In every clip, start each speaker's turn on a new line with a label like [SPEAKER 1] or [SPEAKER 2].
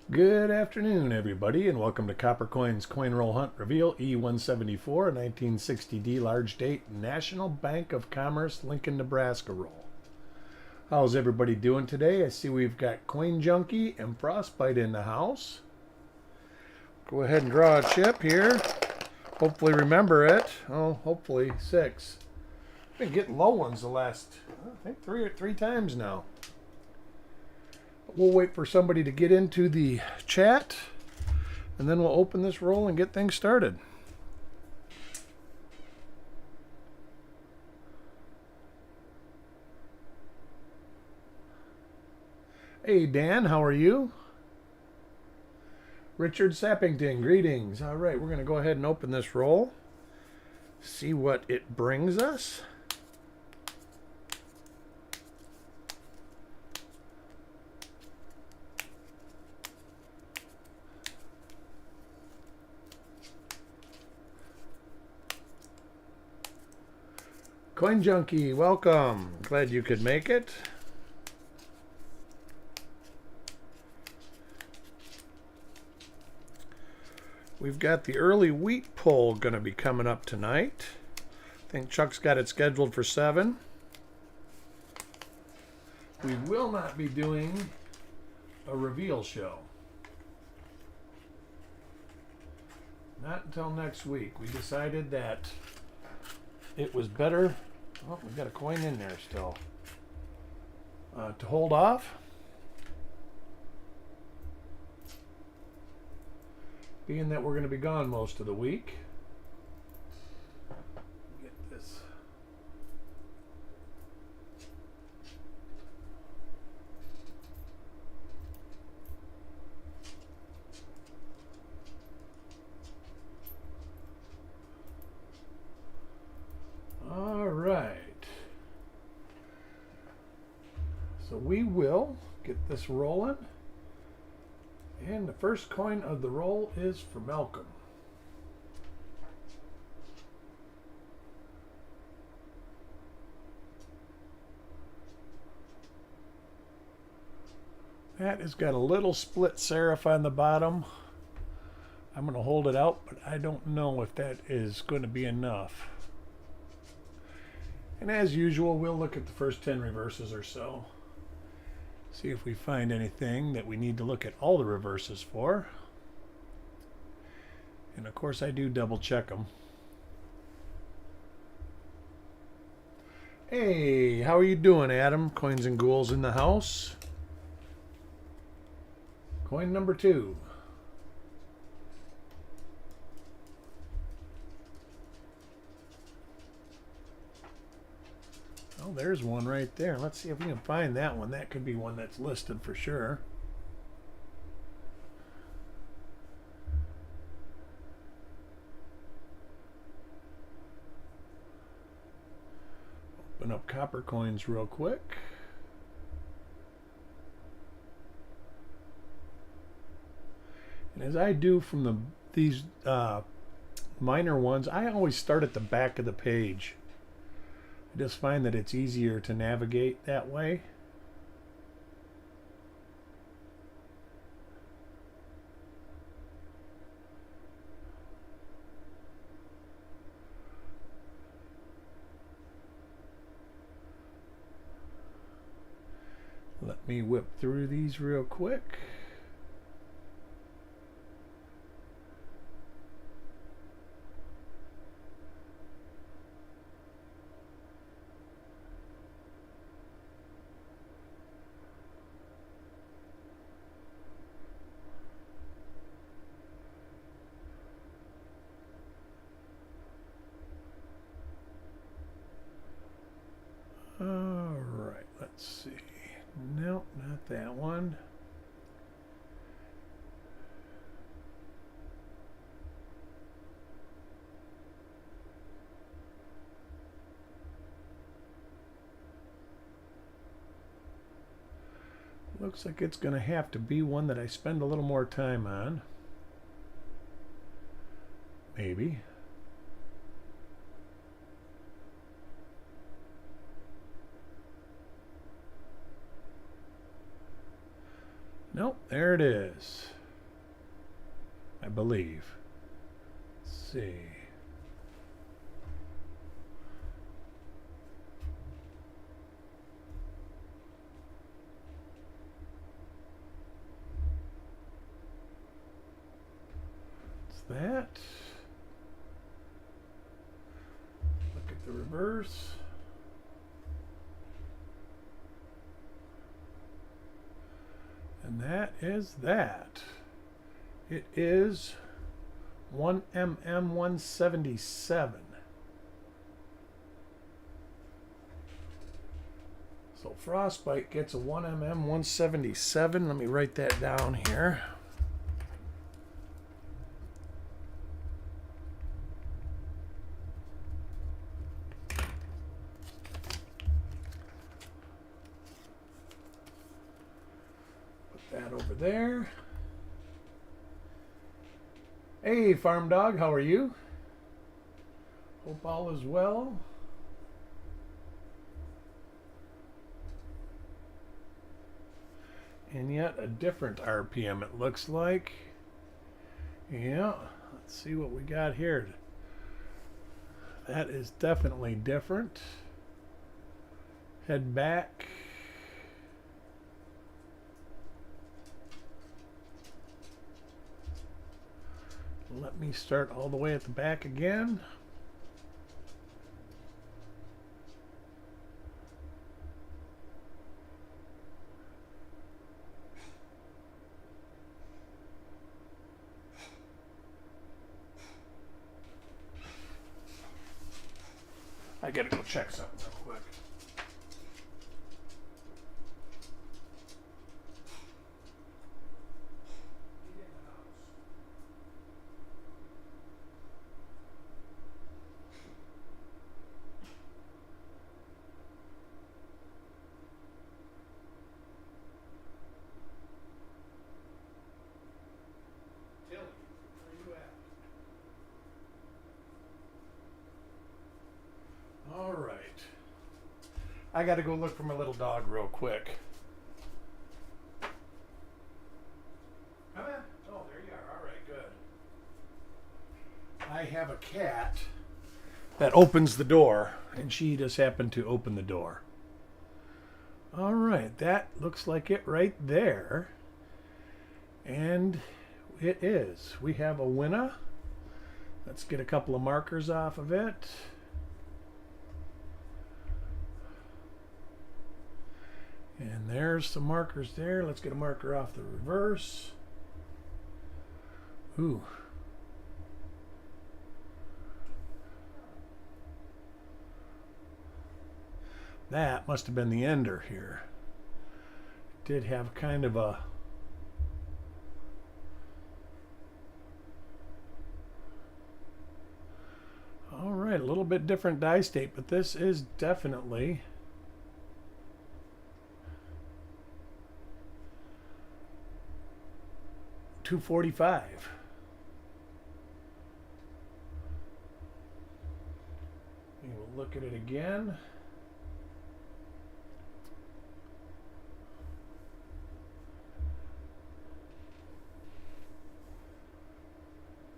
[SPEAKER 1] Good afternoon, everybody, and welcome to Copper Coins Coin Roll Hunt Reveal E174, a 1960D large date National Bank of Commerce, Lincoln, Nebraska roll. How's everybody doing today? I see we've got Coin Junkie and Frostbite in the house. Go ahead and draw a chip here. Hopefully remember it. Oh, hopefully 6. Been getting low ones the last, I think, three times now. We'll wait for somebody to get into the chat, and then we'll open this roll and get things started. Hey, Dan, how are you? Richard Sappington, greetings. All right, we're going to go ahead and open this roll, see what it brings us. Coin Junkie, welcome. Glad you could make it. We've got the early wheat poll going to be coming up tonight. I think Chuck's got it scheduled for 7. We will not be doing a reveal show. Not until next week. We decided that it was better. Oh, we've got a coin in there still. To hold off. Being that we're going to be gone most of the week. Get this. All right. So we will get this rolling. And the first coin of the roll is for Malcolm. That has got a little split serif on the bottom. I'm going to hold it out, but I don't know if that is going to be enough. And as usual, we'll look at the first 10 reverses or so. See if we find anything that we need to look at all the reverses for. And of course I do double check them. Hey, how are you doing, Adam? Coins and Ghouls in the house. Coin number 2. Oh, there's one right there. Let's see if we can find that one. That could be one that's listed for sure. Open up Copper Coins real quick. And as I do from these minor ones, I always start at the back of the page. I just find that it's easier to navigate that way. Let me whip through these real quick. Alright, let's see. Nope, not that one. Looks like it's going to have to be one that I spend a little more time on. Maybe. Nope, there it is. I believe. Let's see. That. Look at the reverse. And that is that. It is 1mm177. So Frostbite gets a 1mm177. Let me write that down here. That over there. Hey, Farm Dog, how are you? Hope all is well. And yet a different RPM, it looks like. Yeah, let's see what we got here. That is definitely different. Head back. Let me start all the way at the back again. I gotta go check something real quick. All right. I got to go look for my little dog real quick. Come in. Oh, there you are. All right, good. I have a cat that opens the door, and she just happened to open the door. All right, that looks like it right there. And it is. We have a winner. Let's get a couple of markers off of it. And there's some markers there. Let's get a marker off the reverse. Ooh. That must have been the ender here. It did have kind of a all right, a little bit different die state, but this is definitely .245. We will look at it again.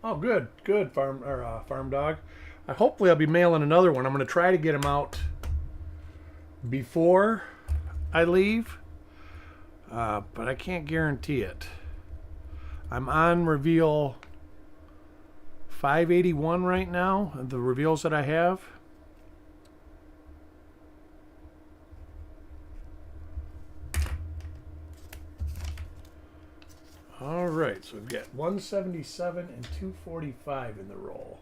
[SPEAKER 1] Oh, good, farm dog. Hopefully I'll be mailing another one. I'm going to try to get them out before I leave, but I can't guarantee it. I'm on reveal 581 right now, the reveals that I have. All right, so we've got 177 and 245 in the roll.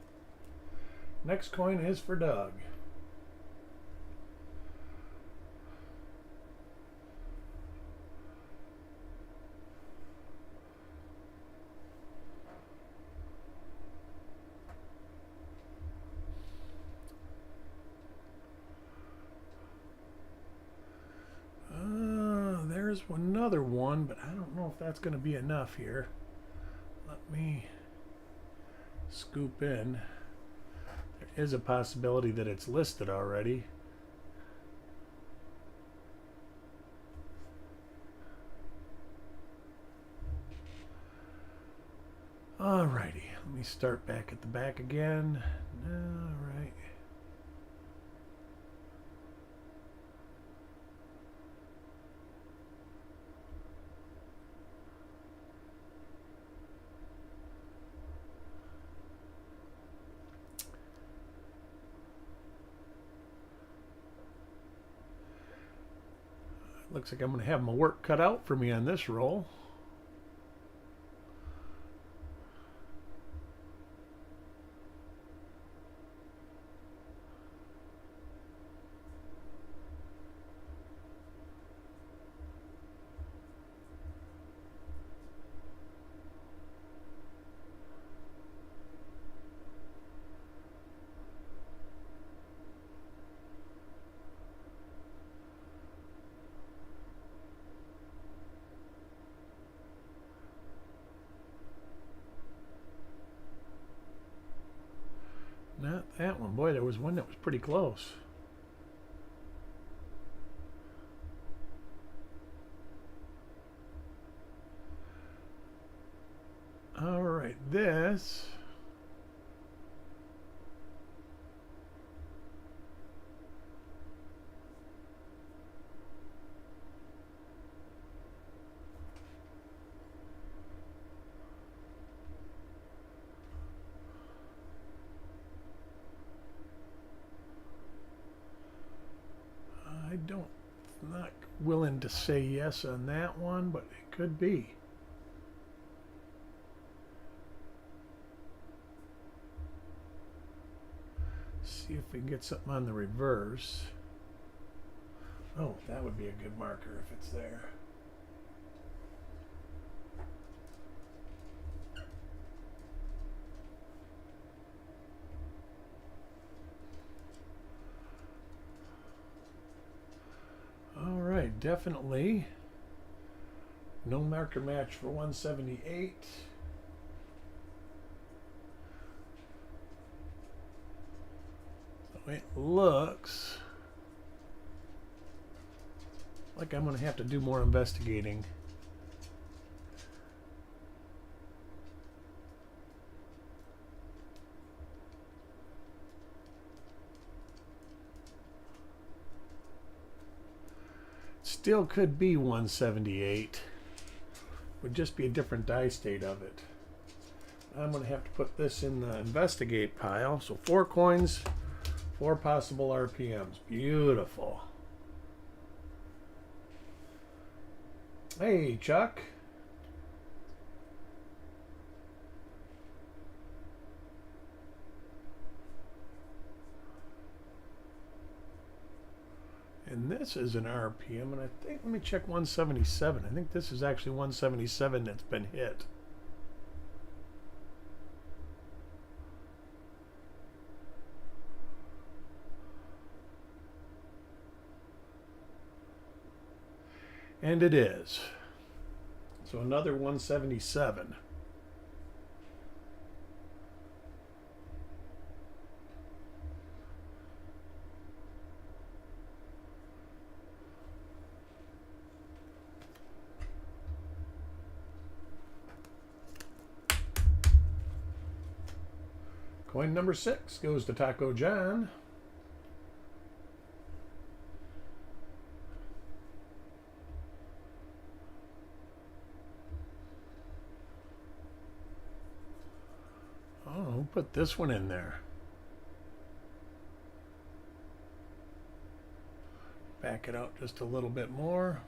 [SPEAKER 1] Next coin is for Doug. There's another one, but I don't know if that's going to be enough here. Let me scoop in. There is a possibility that it's listed already. Alrighty, let me start back at the back again. Alright. Looks like I'm going to have my work cut out for me on this roll. Not that one. Boy, there was one that was pretty close. All right, this. Not willing to say yes on that one, but it could be. See if we can get something on the reverse. Oh, that would be a good marker if it's there. Definitely no marker match for 178. So it looks like I'm going to have to do more investigating. Still could be 178. Would just be a different die state of it. I'm going to have to put this in the investigate pile. So 4 coins, 4 possible RPMs. Beautiful. Hey, Chuck. And this is an RPM, and I think, let me check 177. I think this is actually 177 that's been hit. And it is. So another 177. Coin number 6 goes to Taco John. Oh, who put this one in there? Back it out just a little bit more.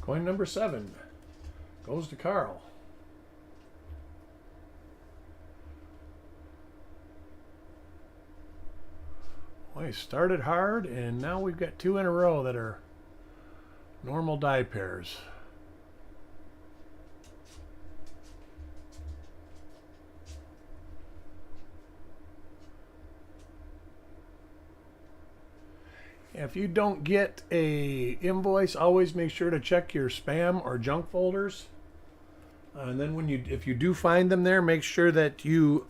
[SPEAKER 1] Coin number 7 goes to Carl. Well, he started hard, and now we've got 2 in a row that are normal die pairs. If you don't get a invoice, always make sure to check your spam or junk folders. And then if you do find them there, make sure that you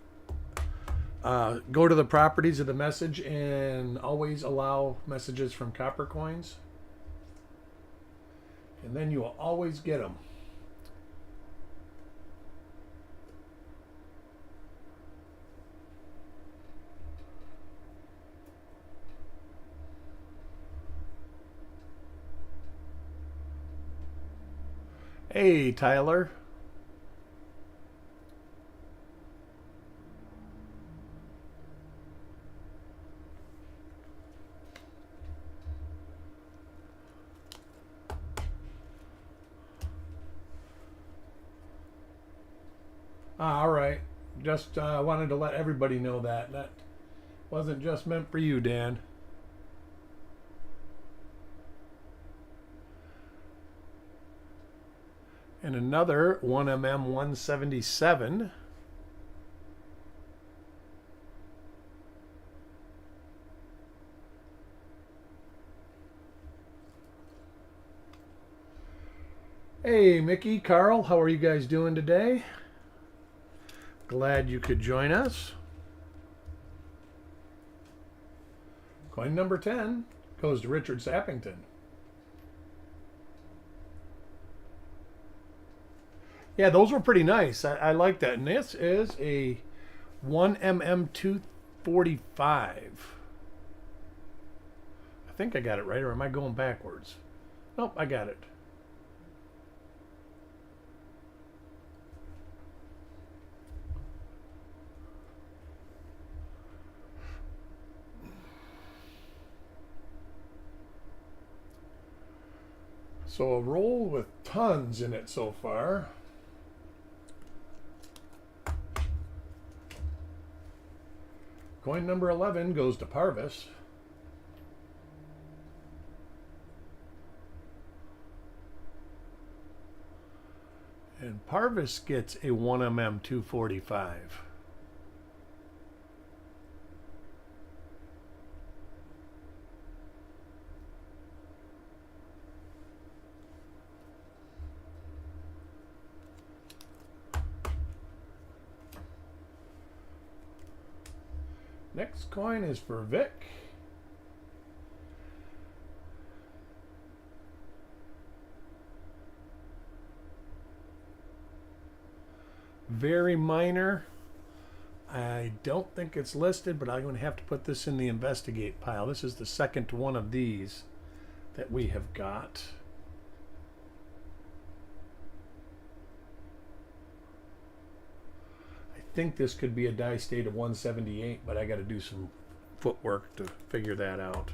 [SPEAKER 1] go to the properties of the message and always allow messages from Copper Coins. And then you will always get them. Hey, Tyler. All right. Just wanted to let everybody know that. That wasn't just meant for you, Dan. And another 1mm 177. Hey, Mickey, Carl, how are you guys doing today? Glad you could join us. Coin number 10 goes to Richard Sappington. Yeah, those were pretty nice. I like that. And this is a 1mm 245. I think I got it right, or am I going backwards? Nope, I got it. So a roll with tons in it so far. Coin number 11 goes to Parvis. And Parvis gets a 1mm 245. Next coin is for Vic. Very minor. I don't think it's listed, but I'm going to have to put this in the investigate pile. This is the second one of these that we have got. I think this could be a die state of 178, but I got to do some footwork to figure that out.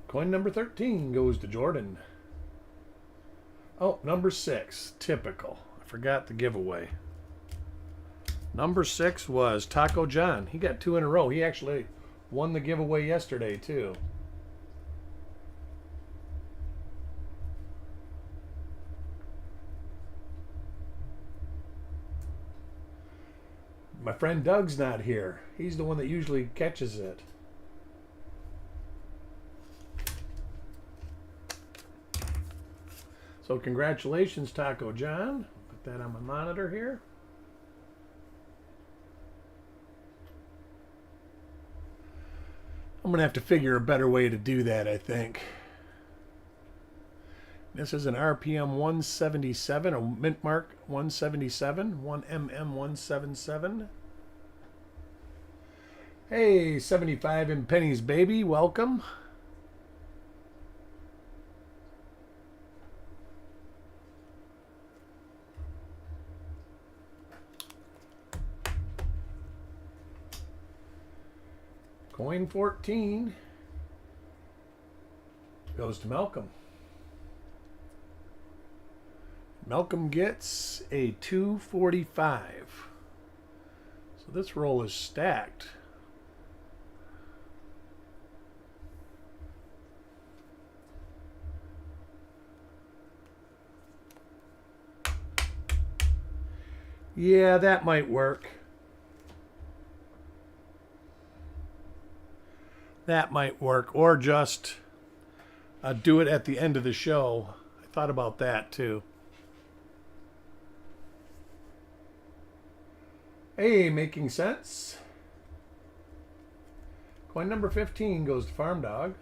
[SPEAKER 1] Coin number 13 goes to Jordan. Oh, number 6, typical. I forgot the giveaway. Number 6 was Taco John. He got 2 in a row. He actually won the giveaway yesterday, too. My friend Doug's not here. He's the one that usually catches it. So congratulations, Taco John. Put that on my monitor here. I'm going to have to figure a better way to do that, I think. This is an RPM 177, a mint mark 177, 1mm 177. Hey, 75 in pennies, baby. Welcome. Coin 14 goes to Malcolm. Malcolm gets a 245. So this roll is stacked. Yeah, that might work. That might work, or just do it at the end of the show. I thought about that too. Hey, making sense. Coin number 15 goes to Farm Dog.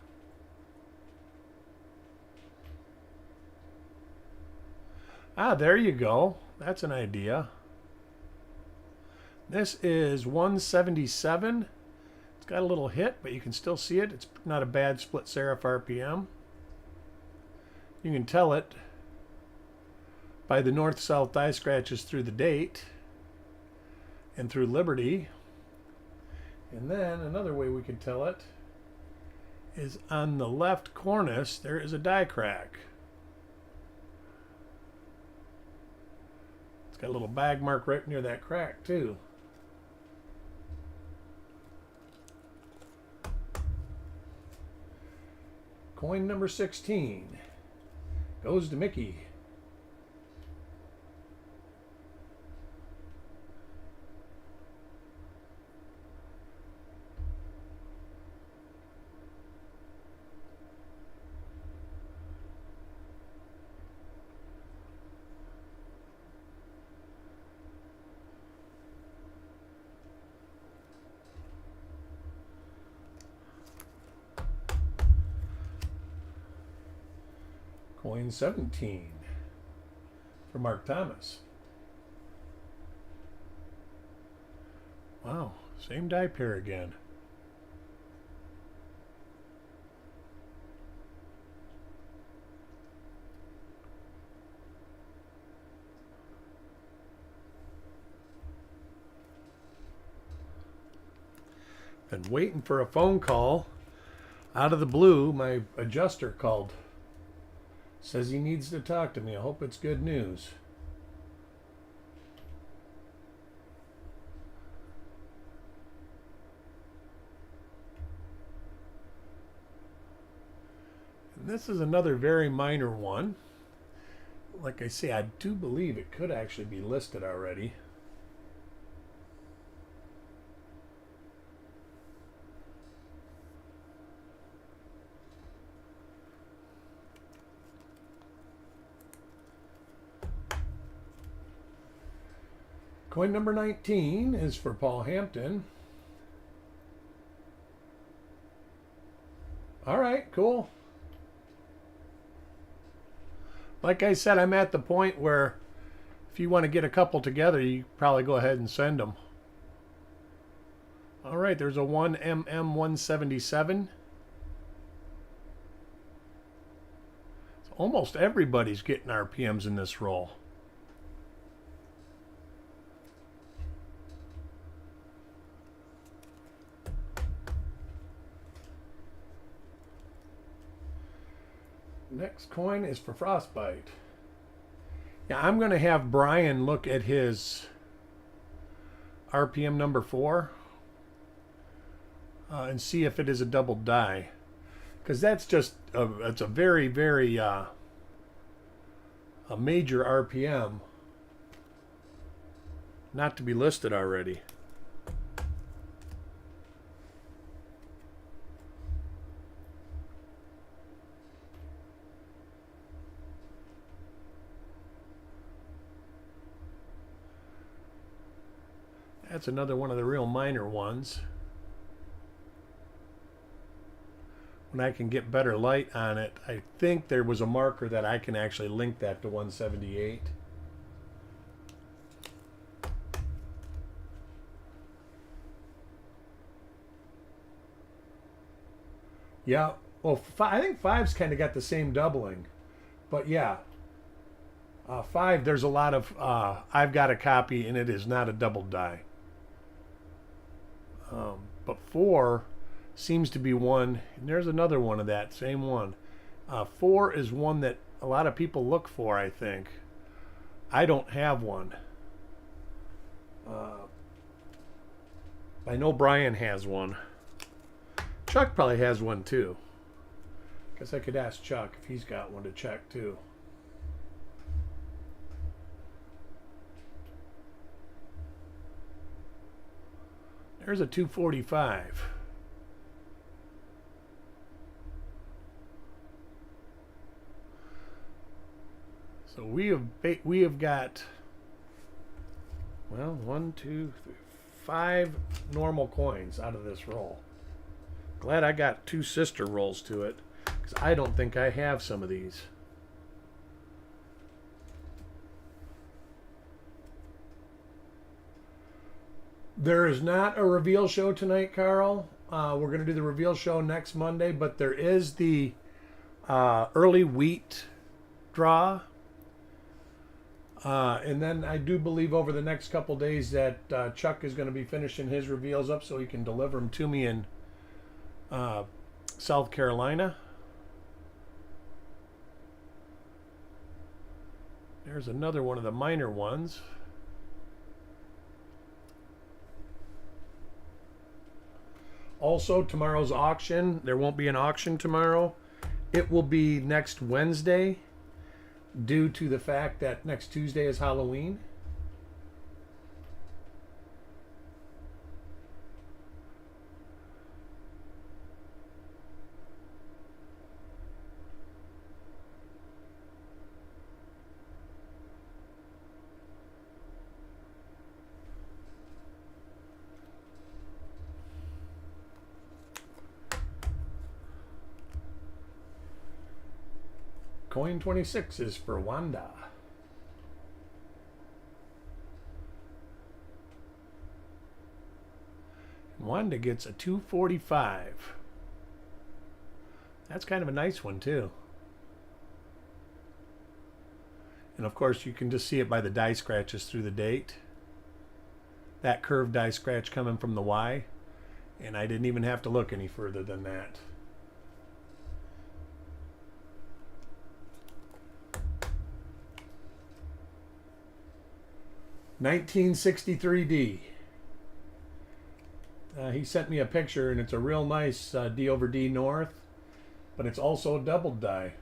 [SPEAKER 1] Ah, there you go. That's an idea. This is 177. It's got a little hit, but you can still see it. It's not a bad split serif RPM. You can tell it by the north-south die scratches through the date and through Liberty. And then another way we can tell it is on the left cornice, there is a die crack. It's got a little bag mark right near that crack too. Coin number 16 goes to Mickey. Coin 17 for Mark Thomas. Wow, same die pair again. Been waiting for a phone call. Out of the blue, my adjuster called. Says he needs to talk to me. I hope it's good news. And this is another very minor one. Like I say, I do believe it could actually be listed already. Coin number 19 is for Paul Hampton. All right, cool. Like I said, I'm at the point where if you want to get a couple together, you probably go ahead and send them. All right, there's a 1mm177. So almost everybody's getting RPMs in this roll. Next coin is for Frostbite. Yeah, I'm going to have Brian look at his RPM number 4 and see if it is a double die. Because that's just, it's a very, very a major RPM not to be listed already. That's another one of the real minor ones. When I can get better light on it, I think there was a marker that I can actually link that to 178. Yeah, well, I think 5's kind of got the same doubling. But yeah, 5, there's a lot of, I've got a copy and it is not a double die. But 4 seems to be one, and there's another one of that, same one. 4 is one that a lot of people look for, I think. I don't have one. I know Brian has one. Chuck probably has one too. Guess I could ask Chuck if he's got one to check too. There's a 245. So we have got, well, 1, 2, 3, 5 normal coins out of this roll. Glad I got 2 sister rolls to it, because I don't think I have some of these. There is not a reveal show tonight, Carl. We're going to do the reveal show next Monday, but there is the early wheat draw. And then I do believe over the next couple days that Chuck is going to be finishing his reveals up so he can deliver them to me in South Carolina. There's another one of the minor ones. Also, tomorrow's auction, there won't be an auction tomorrow. It will be next Wednesday due to the fact that next Tuesday is Halloween. Coin 26 is for Wanda. Wanda gets a 245. That's kind of a nice one too. And of course you can just see it by the die scratches through the date. That curved die scratch coming from the Y. And I didn't even have to look any further than that. $1963D. He sent me a picture, and it's a real nice D over D north, but it's also a doubled die.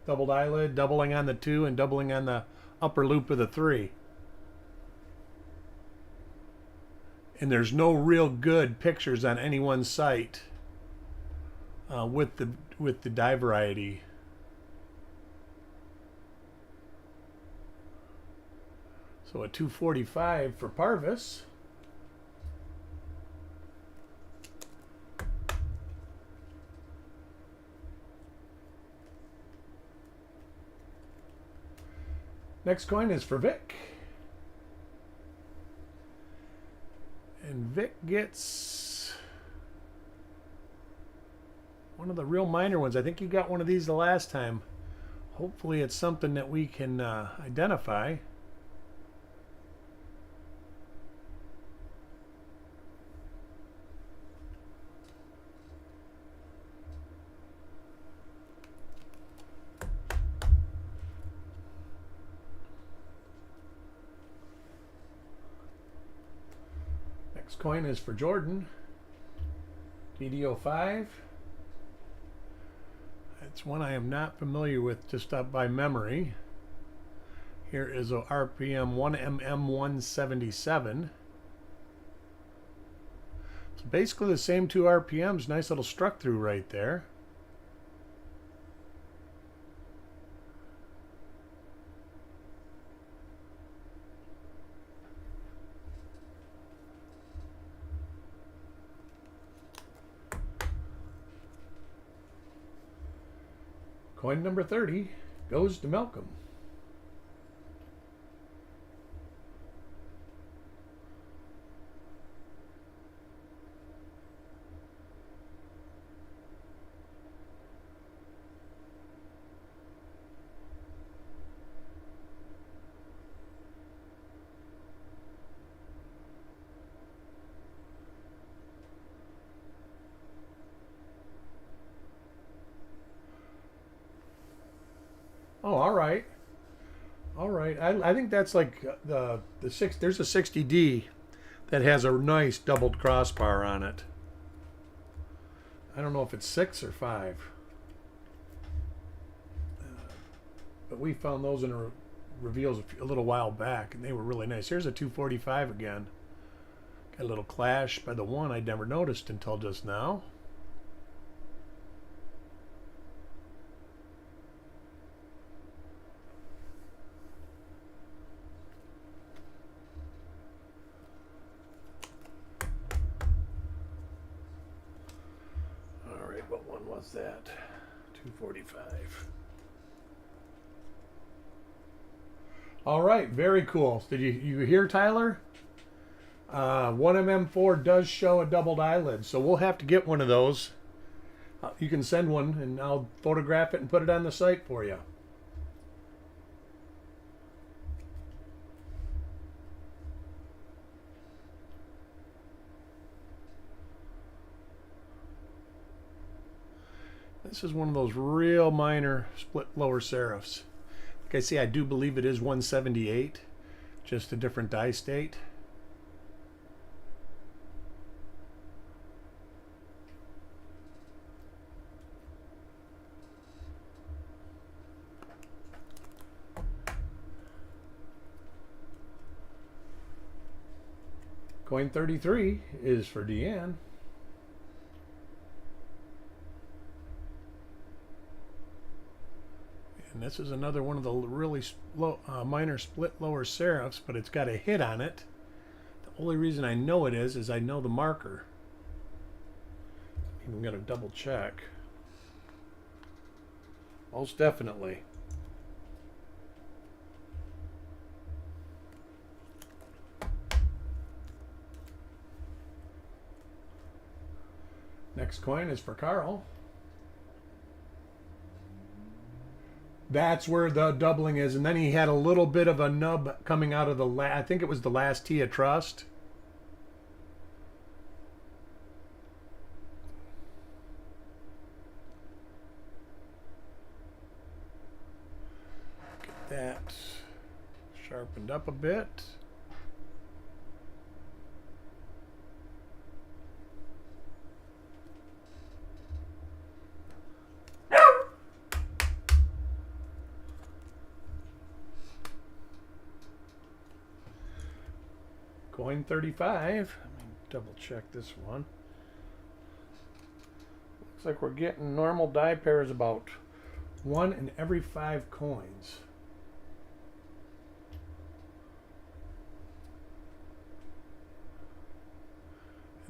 [SPEAKER 1] Doubled eyelid, doubling on the 2 and doubling on the upper loop of the 3. And there's no real good pictures on any one site with the die variety. So a 245 for Parvis. Next coin is for Vic. And Vic gets one of the real minor ones. I think you got one of these the last time. Hopefully it's something that we can identify. Next coin is for Jordan. DD05. It's one I am not familiar with just up by memory. Here is a RPM 1MM177. So basically the same 2 RPMs. Nice little struck through right there. Coin number 30 goes to Malcolm. Oh, all right. All right. I think that's like the 6. There's a 60D that has a nice doubled crossbar on it. I don't know if it's 6 or 5. But we found those in reveals a little while back, and they were really nice. Here's a 245 again. Got a little clash by the 1 I'd never noticed until just now. one was that? 245. All right, very cool. Did you hear, Tyler? 1mm4 does show a doubled eyelid, so we'll have to get one of those. You can send one, and I'll photograph it and put it on the site for you. This is one of those real minor split lower serifs. Like I say, I do believe it is 178, just a different die state. Coin 33 is for Deanne. And this is another one of the really minor split lower serifs, but it's got a hit on it. The only reason I know it is I know the marker. I'm going to double check. Most definitely. Next coin is for Carl. That's where the doubling is, and then he had a little bit of a nub coming out of the I think it was the last tee of trust. Get that sharpened up a bit. Coin 35. Let me double check this one. Looks like we're getting normal die pairs about 1 in every 5 coins.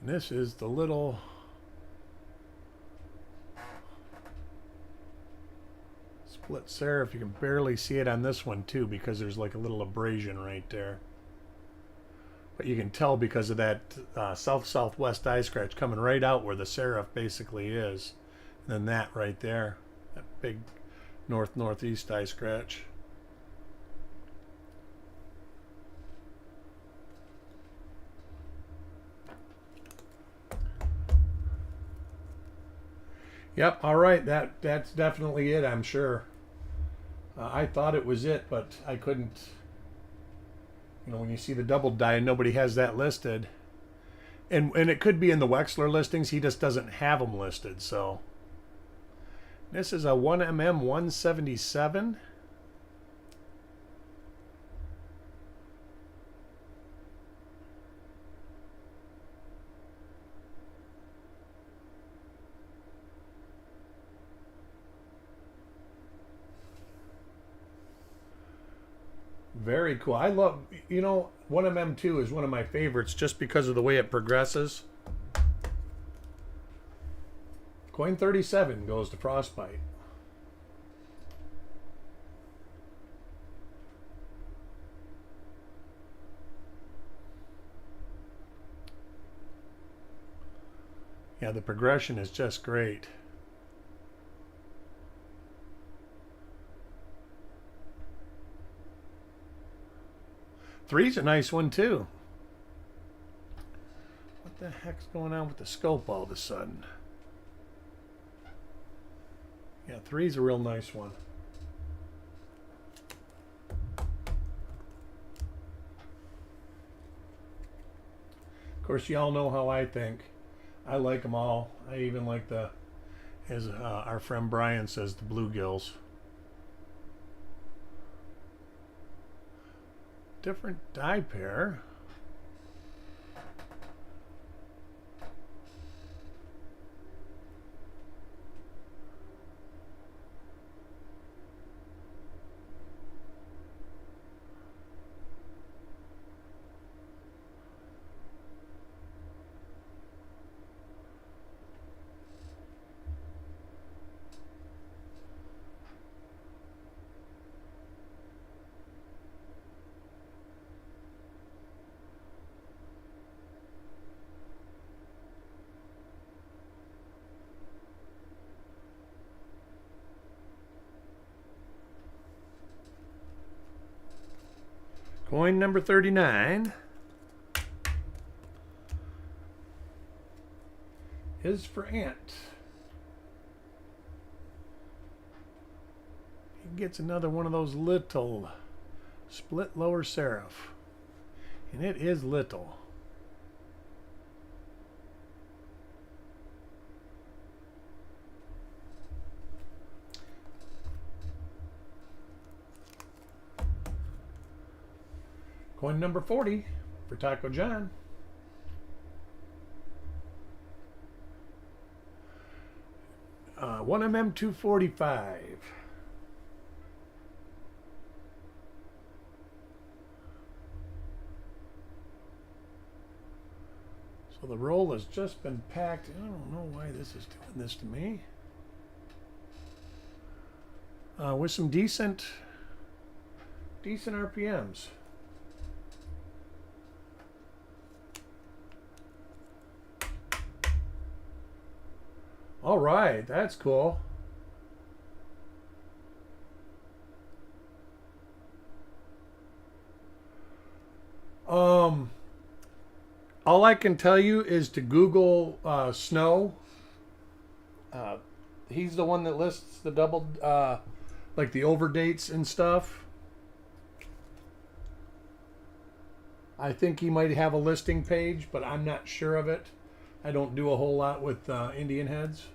[SPEAKER 1] And this is the little split serif. You can barely see it on this one too, because there's like a little abrasion right there. But you can tell because of that south-southwest eye scratch coming right out where the serif basically is. And then that right there, that big north-northeast eye scratch. Yep, all right, that's definitely it, I'm sure. I thought it was it, but I couldn't. You know, when you see the double die and nobody has that listed, and it could be in the Wexler listings, he just doesn't have them listed. So this is a 1mm 177. Very cool. I love, you know, 1mm2 is one of my favorites just because of the way it progresses. Coin 37 goes to Frostbite. Yeah, the progression is just great. Three's a nice one too. What the heck's going on with the scope all of a sudden? Yeah, three's a real nice one. Of course, y'all know how I think. I like them all. I even like the, as our friend Brian says, the bluegills. Different die pair. Coin number 39 is for Ant. He gets another one of those little split lower serif. And it is little. Coin number 40 for Taco John. One MM245. So the roll has just been packed. I don't know why this is doing this to me. With some decent RPMs. All right, that's cool. All I can tell you is to Google Snow. He's the one that lists the double, like the overdates and stuff. I think he might have a listing page, but I'm not sure of it. I don't do a whole lot with Indian heads.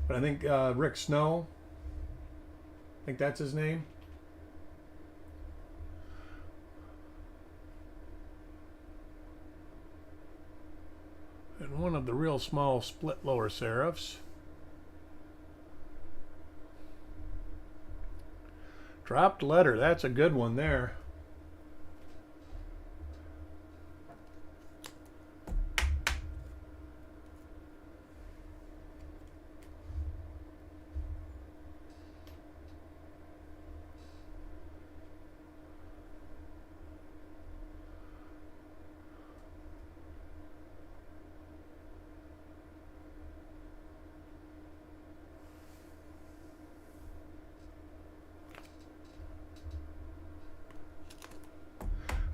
[SPEAKER 1] But I think Rick Snow, I think that's his name. And one of the real small split lower serifs. Dropped letter, that's a good one there.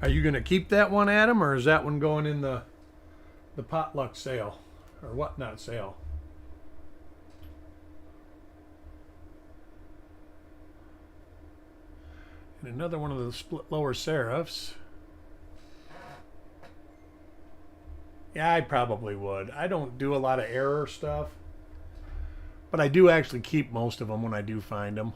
[SPEAKER 1] Are you going to keep that one, Adam, or is that one going in the potluck sale? Or whatnot sale? And another one of the split lower serifs. Yeah, I probably would. I don't do a lot of error stuff. But I do actually keep most of them when I do find them.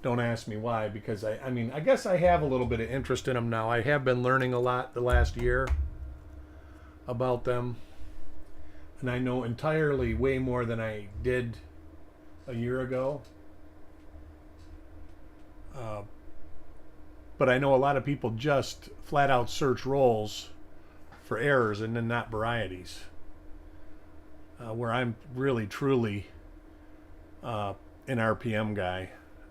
[SPEAKER 1] Don't ask me why, because I mean, I guess I have a little bit of interest in them now. I have been learning a lot the last year about them. And I know entirely way more than I did a year ago. But I know a lot of people just flat out search rolls for errors and then not varieties. Where I'm really, truly an RPM guy.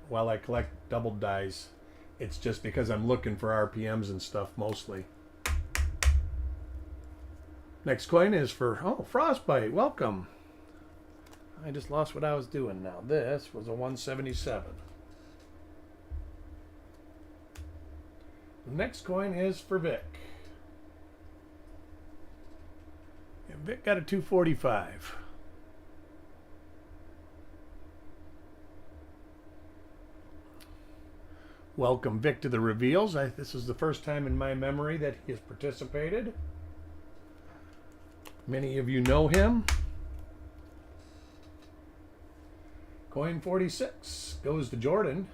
[SPEAKER 1] While I collect double dies, it's just because I'm looking for RPMs and stuff mostly. Next coin is for, oh, Frostbite. Welcome. I just lost what I was doing now. This was a 177. The next coin is for Vic. And Vic got a 245. Welcome Vic to the reveals. This is the first time in my memory that he has participated. Many of you know him. Coin 46 goes to Jordan.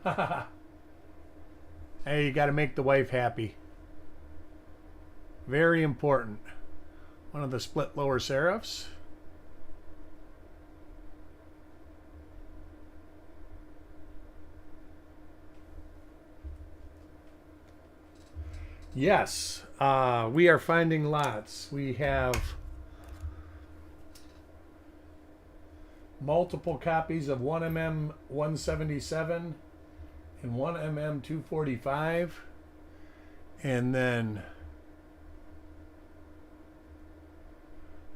[SPEAKER 1] Hey, you got to make the wife happy. Very important. One of the split lower serifs. Yes, we are finding lots. We have multiple copies of 1mm 177 and 1mm 245, and then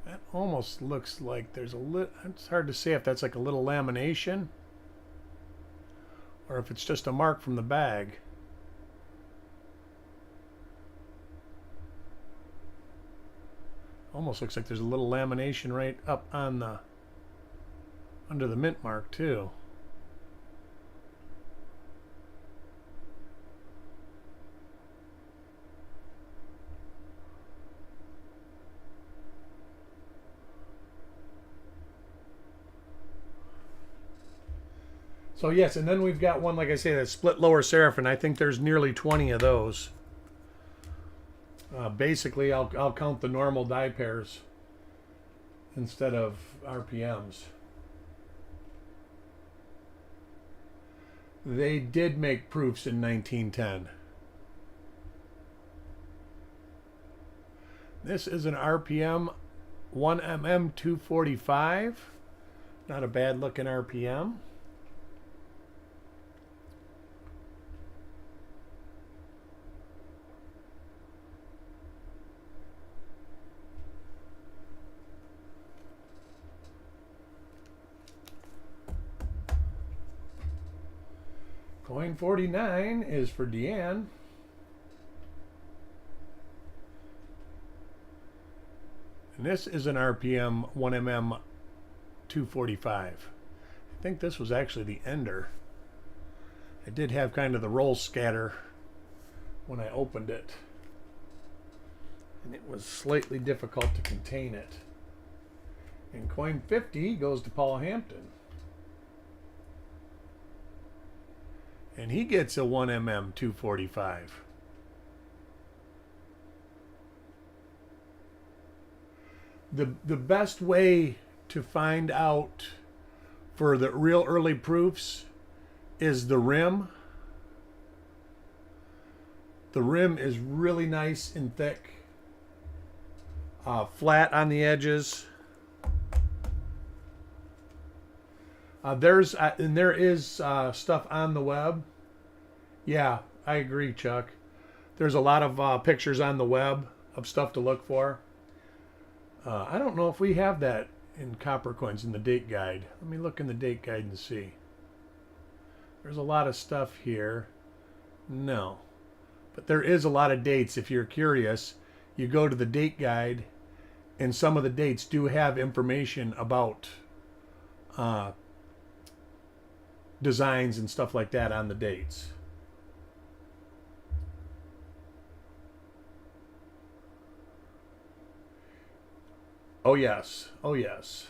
[SPEAKER 1] that almost looks like there's a little, it's hard to say if that's like a little lamination. or if it's just a mark from the bag. Almost looks like there's a little lamination right up on the under the mint mark too. So yes, and then we've got one, like I say, that split lower serif, and I think there's nearly 20 of those. Basically, I'll count the normal die pairs instead of RPMs. They did make proofs in 1910. This is an RPM 1mm 245. Not a bad looking RPM. Coin 49 is for Deanne. And this is an RPM 1mm 245. I think this was actually the ender. It did have kind of the roll scatter when I opened it, and it was slightly difficult to contain it. And coin 50 goes to Paul Hampton. And he gets a 1mm 245. The best way to find out for the real early proofs is the rim. The rim is really nice and thick, flat on the edges. There is stuff on the web. Yeah, I agree, Chuck. There's a lot of pictures on the web of stuff to look for. I don't know if we have that in copper coins in the date guide. Let me look in the date guide and see. There's a lot of stuff here. No. But there is a lot of dates. If you're curious, you go to the date guide, and some of the dates do have information about designs and stuff like that on the dates. Oh yes, oh yes.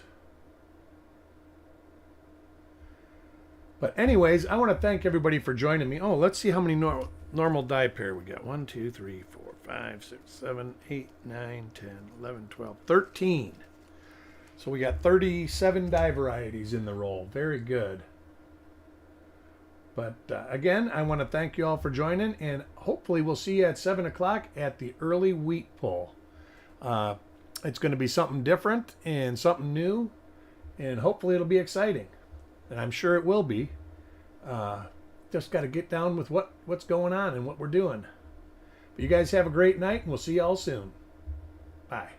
[SPEAKER 1] But anyways, I want to thank everybody for joining me. Oh, let's see how many normal die pair we got. 1, 2, 3, 4, 5, 6, 7, 8, 9, 10, 11, 12, 13. So we got 37 die varieties in the roll. Very good. But again, I want to thank you all for joining, and hopefully we'll see you at 7 o'clock at the early wheat pull. It's going to be something different and something new, and hopefully it'll be exciting. And I'm sure it will be. Just got to get down with what's going on and what we're doing. But you guys have a great night, and we'll see you all soon. Bye.